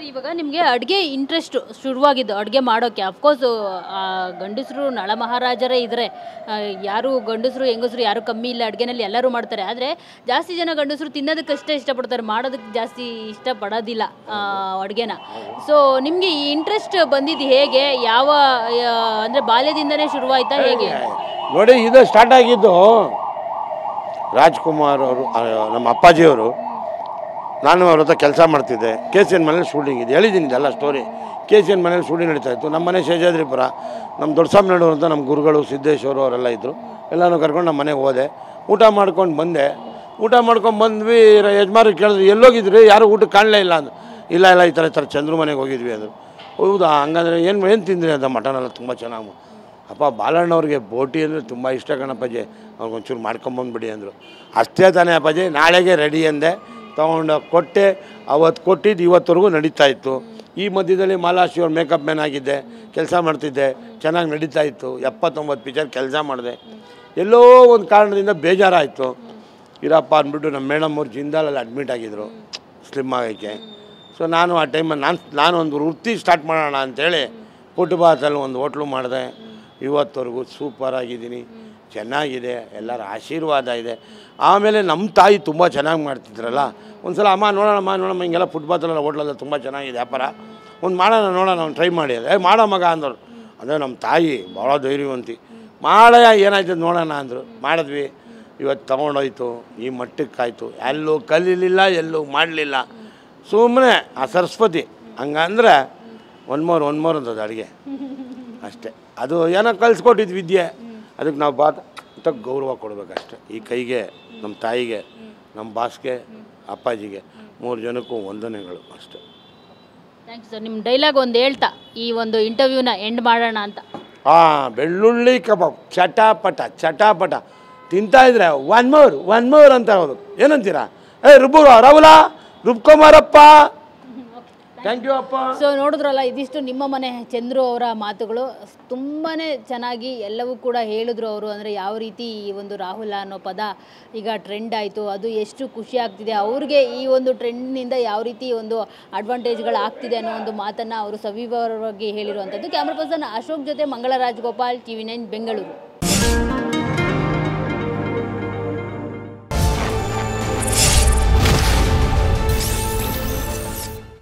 Sir ಇವಾಗ ನಿಮಗೆ ಅಡುಗೆ ಇಂಟ್ರೆಸ್ಟ್ ಶುರುವಾಗಿದ್ದು ಅಡುಗೆ ಮಾಡೋಕ್ಕೆ ಅಫ್ಕೋರ್ಸ್ ಗಂಡಸರು ನಳಮಹಾರಾಜರೇ ಇದ್ದಾರೆ. ಯಾರು ಗಂಡಸರು ಹೆಂಗಸರು ಯಾರು ಕಮ್ಮಿ ಇಲ್ಲ ಅಡುಗೆನಲ್ಲಿ ಎಲ್ಲರೂ ಮಾಡ್ತಾರೆ. ಆದರೆ ಜಾಸ್ತಿ ಜನ ಗಂಡಸರು ತಿನ್ನೋದಕ್ಕಷ್ಟೇ ಇಷ್ಟಪಡ್ತಾರೆ, ಮಾಡೋದಕ್ಕೆ ಜಾಸ್ತಿ ಇಷ್ಟಪಡೋದಿಲ್ಲ ಅಡುಗೆನ. ಸೊ ನಿಮಗೆ ಈ ಇಂಟ್ರೆಸ್ಟ್ ಬಂದಿದ್ದು ಹೇಗೆ? ಯಾವ ಅಂದರೆ ಬಾಲ್ಯದಿಂದನೇ ಶುರುವಾಯ್ತಾ ಹೇಗೆ? ನೋಡಿ, ಇದು ಸ್ಟಾರ್ಟ್ ಆಗಿದ್ದು ರಾಜ್ಕುಮಾರ್ ಅವರು, ನಮ್ಮ ಅಪ್ಪಾಜಿಯವರು. ನಾನು ಅವ್ರ ಹತ್ರ ಕೆಲಸ ಮಾಡ್ತಿದ್ದೆ. KCN ಮನೇಲಿ ಶೂಟಿಂಗ್ ಇದೆ, ಹೇಳಿದ್ದೀನಿ ಇದೆಲ್ಲ ಸ್ಟೋರಿ. KCN ಮನೇಲಿ ಶೂಟಿಂಗ್ ನಡೀತಾಯಿತ್ತು. ನಮ್ಮ ಮನೆ ಶೇಷಾದ್ರಿಪುರ, ನಮ್ಮ ದೊಡ್ಡಸ್ವಾಮಿನವರು ಅಂತ ನಮ್ಮ ಗುರುಗಳು ಸಿದ್ದೇಶ್ವರು ಅವರೆಲ್ಲ ಇದ್ದರು. ಎಲ್ಲನೂ ಕರ್ಕೊಂಡು ನಮ್ಮ ಮನೆಗೆ ಹೋದೆ. ಊಟ ಮಾಡ್ಕೊಂಡು ಬಂದೆ. ಊಟ ಮಾಡ್ಕೊಂಡು ಬಂದ್ವಿ. ಯಜಮಾರಿಗೆ ಕೇಳಿದ್ವಿ, ಎಲ್ಲೋಗಿದ್ರಿ, ಯಾರು ಊಟಕ್ಕೆ ಕಾಣಲೇ ಇಲ್ಲ ಅಂದರು. ಇಲ್ಲ ಈ ಥರ ಚಂದ್ರು ಮನೆಗೆ ಹೋಗಿದ್ವಿ ಅಂದರು. ಹೌದಾ, ಹಂಗಂದ್ರೆ ಏನು ತಿಂದ್ರಿ ಅಂತ. ಮಟನೆಲ್ಲ ತುಂಬ ಚೆನ್ನಾಗಿ. ಅಪ್ಪ ಬಾಲಣ್ಣವ್ರಿಗೆ ಬೋಟಿ ಅಂದರೆ ತುಂಬ ಇಷ್ಟ ಕಣಪ್ಪಾಜಿ, ಅವ್ರಿಗೊಂಚೂರು ಮಾಡ್ಕೊಂಬಂದ್ಬಿಡಿ ಅಂದರು. ಅಷ್ಟೇ ತಾನೇ ಅಪ್ಪಾಜಿ, ನಾಳೆಗೆ ರೆಡಿ ಅಂದೆ. ತೊಗೊಂಡು ಕೊಟ್ಟೆ. ಅವತ್ತು ಕೊಟ್ಟಿದ್ದು ಇವತ್ತವರೆಗೂ ನಡೀತಾಯಿತ್ತು. ಈ ಮಧ್ಯದಲ್ಲಿ ಮಾಲಾಶ್ರೀ ಅವ್ರು ಮೇಕಪ್ ಮ್ಯಾನ್ ಆಗಿದ್ದೆ, ಕೆಲಸ ಮಾಡ್ತಿದ್ದೆ, ಚೆನ್ನಾಗಿ ನಡೀತಾಯಿತ್ತು. 79 ಪಿಕ್ಚರ್ ಕೆಲಸ ಮಾಡಿದೆ. ಎಲ್ಲೋ ಒಂದು ಕಾರಣದಿಂದ ಬೇಜಾರಾಯಿತು. ಇರಪ್ಪ ಅಂದ್ಬಿಟ್ಟು ನಮ್ಮ ಮೇಡಮ್ ಅವ್ರು ಜಿಂದಾಲಲ್ಲಿ ಅಡ್ಮಿಟ್ ಆಗಿದ್ದರು ಸ್ಲಿಮ್ ಆಗೋಕ್ಕೆ. ಸೊ ನಾನು ಆ ಟೈಮಲ್ಲಿ ನಾನು ಒಂದು ವೃತ್ತಿ ಸ್ಟಾರ್ಟ್ ಮಾಡೋಣ ಅಂಥೇಳಿ ಫುಟ್ಬಾತಲ್ಲಿ ಒಂದು ಹೋಟ್ಲು ಮಾಡಿದೆ. ಇವತ್ತವರೆಗೂ ಸೂಪರಾಗಿದ್ದೀನಿ, ಚೆನ್ನಾಗಿದೆ, ಎಲ್ಲರ ಆಶೀರ್ವಾದ ಇದೆ. ಆಮೇಲೆ ನಮ್ಮ ತಾಯಿ ತುಂಬ ಚೆನ್ನಾಗಿ ಮಾಡ್ತಿದ್ರಲ್ಲ, ಒಂದು ಸಲ ಅಮ್ಮ ನೋಡೋಣ ಹಿಂಗೆಲ್ಲ ಫುಟ್ಬಾತಲ್ಲ ಹೋಟ್ಲಲ್ಲ ತುಂಬ ಚೆನ್ನಾಗಿದೆ ವ್ಯಾಪಾರ, ಒಂದು ಮಾಡೋಣ ನೋಡೋಣ, ಒಂದು ಟ್ರೈ ಮಾಡಿ. ಮಾಡೋ ಮಗ ಅಂದರು. ಅಂದರೆ ನಮ್ಮ ತಾಯಿ ಭಾಳ ಧೈರ್ಯವಂತಿ. ಮಾಡಯ್ಯ ಏನಾಯ್ತದೆ ನೋಡೋಣ ಅಂದರು. ಮಾಡಿದ್ವಿ. ಇವತ್ತು ತೊಗೊಂಡೋಯ್ತು, ಈ ಮಟ್ಟಕ್ಕಾಯ್ತು. ಎಲ್ಲೂ ಕಲೀಲಿಲ್ಲ, ಎಲ್ಲೂ ಮಾಡಲಿಲ್ಲ. ಸುಮ್ಮನೆ ಆ ಸರಸ್ವತಿ ಹಂಗಂದ್ರೆ ಒನ್ ಮೋರ್ ಅಂತದ್ದು ಅಡುಗೆ ಅಷ್ಟೇ. ಅದು ಏನೋ ಕಲಿಸ್ಕೊಟ್ಟಿದ್ದು ವಿದ್ಯೆ, ಅದಕ್ಕೆ ನಾವು ಅಂತ ಗೌರವ ಕೊಡಬೇಕಷ್ಟೆ. ಈ ಕೈಗೆ, ನಮ್ಮ ತಾಯಿಗೆ, ನಮ್ಮ ಬಾಸ್ಗೆ, ಅಪ್ಪಾಜಿಗೆ, 3 ಜನಕ್ಕೂ ವಂದನೆಗಳು ಅಷ್ಟೇ. Thank you sir. ನಿಮ್ಮ ಡೈಲಾಗ್ ಒಂದು ಹೇಳ್ತಾ ಈ ಒಂದು ಇಂಟರ್ವ್ಯೂನ ಎಂಡ್ ಮಾಡೋಣ ಅಂತ. ಬೆಳ್ಳುಳ್ಳಿ ಕಬಾಬ್ ಚಟಾಪಟ ತಿಂತಾಯಿದ್ರೆ ಒನ್ ಮೋರ್ ಅಂತ ಹೌದು. ಏನಂತೀರಾ? ರಾಹುಲ ರುಬ್ಕೊಮಾರಪ್ಪ. ಥ್ಯಾಂಕ್ ಯು ಅಪ್ಪ. ಸೊ ನೋಡಿದ್ರಲ್ಲ, ಇದಿಷ್ಟು ನಿಮ್ಮ ಮನೆ ಚಂದ್ರು ಅವರ ಮಾತುಗಳು. ತುಂಬಾ ಚೆನ್ನಾಗಿ ಎಲ್ಲವೂ ಕೂಡ ಹೇಳಿದ್ರು ಅವರು. ಅಂದರೆ ಯಾವ ರೀತಿ ಈ ಒಂದು ರಾಹುಲ ಅನ್ನೋ ಪದ ಈಗ ಟ್ರೆಂಡ್ ಆಯಿತು, ಅದು ಎಷ್ಟು ಖುಷಿ ಆಗ್ತಿದೆ ಅವ್ರಿಗೆ, ಈ ಒಂದು ಟ್ರೆಂಡ್ನಿಂದ ಯಾವ ರೀತಿ ಒಂದು ಅಡ್ವಾಂಟೇಜ್ಗಳಾಗ್ತಿದೆ ಅನ್ನೋ ಒಂದು ಮಾತನ್ನು ಅವರು ಸವಿವರವಾಗಿ ಹೇಳಿರುವಂಥದ್ದು. ಕ್ಯಾಮ್ರಾ ಪರ್ಸನ್ ಅಶೋಕ್ ಜೊತೆ ಮಂಗಳ ರಾಜಗೋಪಾಲ್, TV9 ಬೆಂಗಳೂರು.